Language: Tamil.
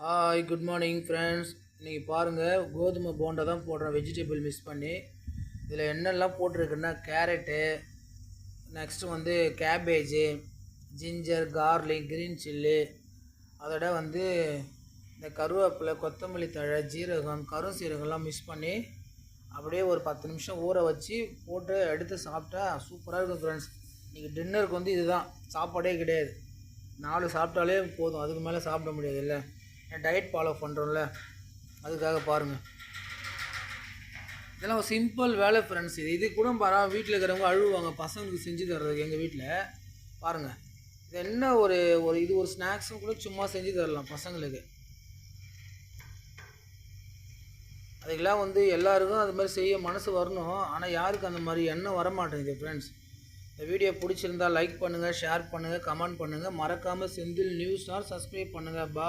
Hi good morning friends. இன்றைக்கி பாருங்கள், கோதுமை போண்டா தான் போடுறேன் வெஜிடபிள் மிக்ஸ் பண்ணி. இதில் என்னெல்லாம் போட்டிருக்குன்னா கேரட்டு, நெக்ஸ்ட்டு வந்து cabbage, ginger, garlic, green chilli, அதோட வந்து இந்த கருவேப்பிலை, கொத்தமல்லி தழை, ஜீரகம், கரும் சீரகம்லாம் மிக்ஸ் பண்ணி அப்படியே ஒரு 10 நிமிஷம் ஊற வச்சு போட்டு எடுத்து சாப்பிட்டா சூப்பராக இருக்கும் ஃப்ரெண்ட்ஸ். இன்றைக்கி டின்னருக்கு வந்து இதுதான் சாப்பாடே கிடையாது. 4 சாப்பிட்டாலே போதும், அதுக்கு மேலே சாப்பிட முடியாது. இல்லை டயட் ஃபாலோ பண்ணுறோம்ல, அதுக்காக பாருங்கள். இதெல்லாம் ஒரு சிம்பிள் வேலை ஃப்ரெண்ட்ஸ். இது கூட வீட்டில் இருக்கிறவங்க அழுவாங்க பசங்களுக்கு செஞ்சு தர்றதுக்கு. எங்கள் வீட்டில் பாருங்கள், இது என்ன ஒரு இது ஒரு ஸ்நாக்ஸும் கூட சும்மா செஞ்சு தரலாம் பசங்களுக்கு. அதுக்கெல்லாம் வந்து எல்லாருக்கும் அது மாதிரி செய்ய மனசு வரணும். ஆனால் யாருக்கு அந்த மாதிரி எண்ணம் வரமாட்டேங்குது ஃப்ரெண்ட்ஸ். இந்த வீடியோ பிடிச்சிருந்தால் லைக் பண்ணுங்கள், ஷேர் பண்ணுங்கள், கமெண்ட் பண்ணுங்கள். மறக்காமல் செந்தில் நியூஸ் சப்ஸ்கிரைப் பண்ணுங்கள். பா